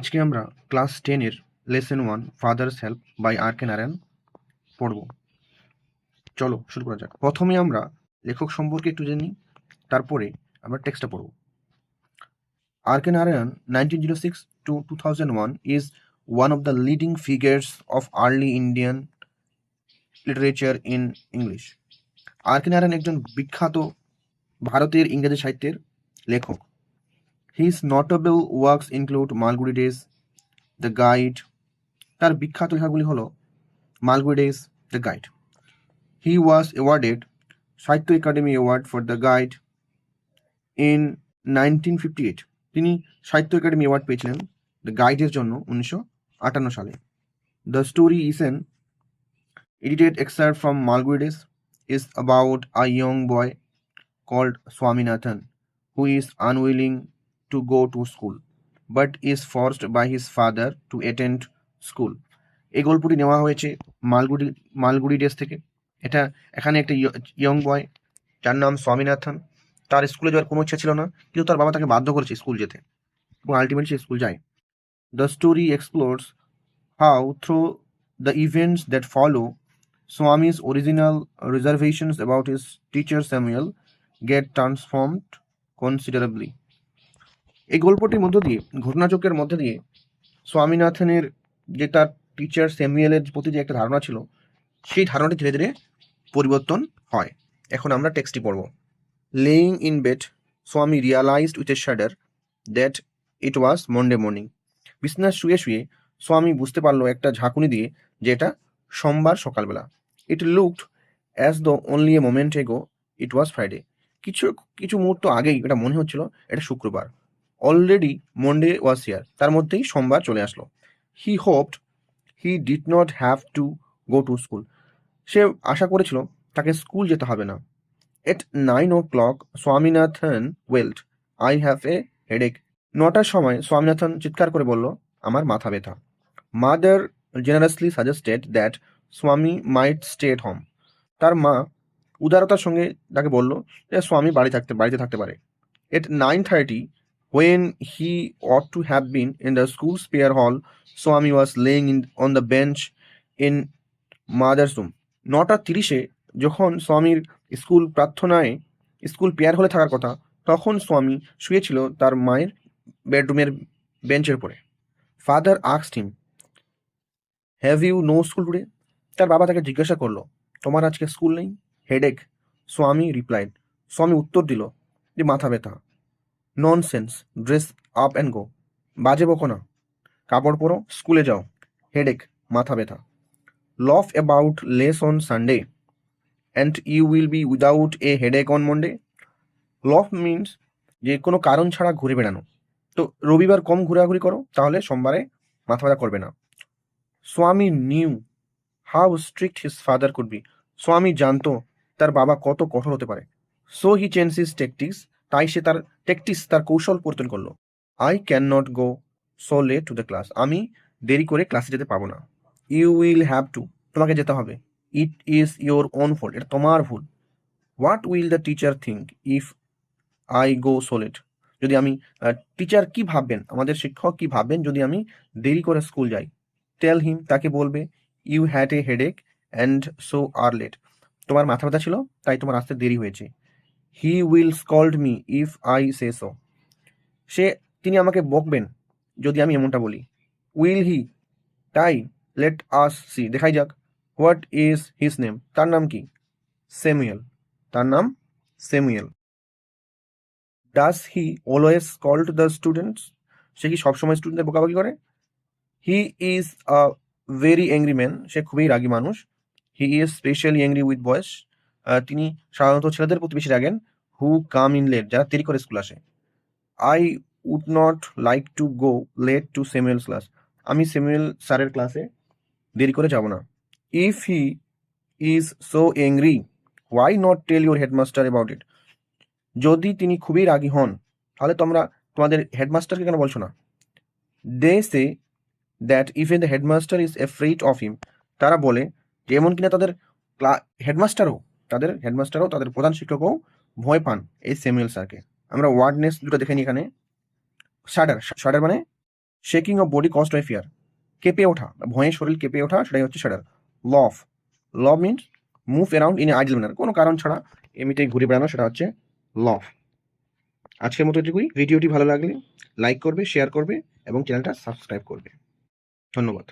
আজকে আমরা ক্লাস 10 এর লেসন 1 ফাদার্স হেল্প বাই আর কে নারায়ণ পড়ব। চলো শুরু করা যাক। প্রথমে আমরা লেখক সম্পর্কে একটু জেনে নিই, তারপরে আমরা টেক্সটটা পড়ব। আর কে Narayan 1906 to 2001 is one of the leading figures of early Indian literature in English. আর কে নারায়ণ একজন বিখ্যাত ভারতের ইংরেজি সাহিত্যের লেখক। His notable works include Malgudi days, the guide. তার বিখ্যাত লেখাগুলি হলো Malgudi days, the guide. He was awarded সাহিত্য academy award for the guide in 1958। তিনি সাহিত্য একাডেমি অ্যাওয়ার্ড পেয়েছিলেন দ্য গাইডের জন্য 1958 সালে। The story is an edited excerpt from Malgudi Days is about a young boy called Swaminathan who is unwilling to go to school but is forced by his father to attend school. এই গল্পটি নেওয়া হয়েছে Malgudi days থেকে। এখানে একটা young বয় যার নাম স্বামীনাথন, তার স্কুলে যাওয়ার কোনো ইচ্ছা ছিল না, কিন্তু তার বাবা তাকে বাধ্য করেছে স্কুল যেতে এবং আলটিমেটলি সে স্কুল যায়। The story explores how through the events that follow Swami's original reservations about his teacher Samuel get transformed considerably. এই গল্পটির মধ্য দিয়ে, ঘটনাচক্রের মধ্যে দিয়ে স্বামীনাথনের যে তার টিচার স্যামুয়েলের প্রতি যে একটা ধারণা ছিল, সেই ধারণাটি ধীরে ধীরে পরিবর্তন হয়। এখন আমরা টেক্সটটি পড়ব। Laying in bed, Swami realized with a shudder that it was Monday morning. বিছানায় শুয়ে শুয়ে স্বামী বুঝতে পারলো একটা ঝাঁকুনি দিয়ে যে এটা সোমবার সকালবেলা। It looked as the only a moment এগো ইট ওয়াজ ফ্রাইডে। কিছু মুহূর্ত আগেই এটা মনে হচ্ছিল এটা শুক্রবার। অলরেডি মন্ডে ওয়াজ হিয়ার, তার মধ্যেই সোমবার চলে আসলো। He hoped he did not have to go to school. সে আশা করেছিল তাকে স্কুল যেতে হবে না। At 9 o'clock Swaminathan wailed, I have a headache. 9টার সময় স্বামীনাথন চিৎকার করে বলল, আমার মাথা ব্যথা। মাদার জেনারাসলি সাজেস্টেড দ্যাট স্বামী মাইট স্টে এট হোম। তার মা উদারতার সঙ্গে তাকে বলল যে স্বামী বাড়িতে থাকতে পারে। এট 9:30 when he ought to have been in the school prayer hall, Swami was laying on the bench in mother's room. 9:30 যখন স্বামীর স্কুল প্রেয়ার হলে থাকার কথা, তখন স্বামী শুয়েছিল তার মায়ের বেডরুমের বেঞ্চের উপরে। Father asked him, have you no school today? তার বাবা তাকে জিজ্ঞাসা করলো, তোমার আজকে স্কুল নেই? হেডেক, স্বামী রিপ্লাইড। স্বামী উত্তর দিল যে মাথা ব্যথা। Nonsense, dress up and go. বাজে বকো না, কাপড় পরো, স্কুলে যাও। হেডেক, মাথা ব্যথা। Laugh about less on Sunday and you will be without a headache on Monday. Laugh means যে কোনো কারণ ছাড়া ঘুরে বেড়ানো। তো রবিবার কম ঘোরাঘুরি করো, তাহলে সোমবারে মাথা ব্যথা করবে না। Swami knew how strict his father could be. Swami জানতো তার বাবা কত কঠোর হতে পারে। So he change his tactics, তাই সে তার কৌশল পরিবর্তন করলো। I can not go so late to the class. আমি দেরি করে ক্লাসে যেতে পারবো না। ইউ উইল হ্যাভ টু, তোমাকে যেতে হবে। It is your own fault, এটা তোমার ভুল। What will the teacher think if I go so late. যদি আমি টিচার কি ভাববেন, আমাদের শিক্ষক কি ভাববেন যদি আমি দেরি করে স্কুল যাই। টেল হিম, তাকে বলবে, you had a headache and so are late. তোমার মাথা ব্যথা ছিল, তাই তোমার আসতে দেরি হয়েছে। He will scold me if I say so. তিনি আমাকে বকবেন যদি আমি এমনটা বলি। উইল হি, তাই লেট আস সি, দেখাই যাক। হোয়াট ইজ হিজ নেম, তার নাম কি? স্যামুয়েল, তার নাম Samuel. Does he always called the students, সে কি সবসময় স্টুডেন্টদের বকাবকি করে? He is a very angry man, সে খুবই রাগী মানুষ। He is specially angry with boys, তিনি সাধারণত ছেলেদের প্রতি বেশি রাগেন। হু কাম ইন লেট, যারা দেরি করে স্কুল আসে। I would not like to go late to Samuel's class, আমি স্যামুয়েল স্যারের ক্লাসে দেরি করে যাব না। If he is so angry why not tell your headmaster about it. যদি তিনি খুবই রাগী হন, তাহলে তোমাদের হেডমাস্টারকে কেন বলছো না? They say that even the headmaster is afraid of him, তারা বলে যে এমন কিনা তাদের হেডমাস্টারও তাদের প্রধান শিক্ষকও ভয় পান এই স্যামুয়েল স্যারকে। আমরা ওয়ার্ডনেস দুটো দেখে নিই এখানে। শাডার মানে shaking of body caused by fear, কেঁপে ওঠা, ভয়ে শরীর কেঁপে ওঠা, সেটাই হচ্ছে shudder. Loll off, loll means move around in a idle manner, কোনো কারণ ছাড়া এমনিতেই ঘুরে বেড়ানো, সেটা হচ্ছে ল অফ। আজকের মতো এটুকুই। ভিডিওটি ভালো লাগলে লাইক করবে, শেয়ার করবে এবং চ্যানেলটা সাবস্ক্রাইব করবে। ধন্যবাদ।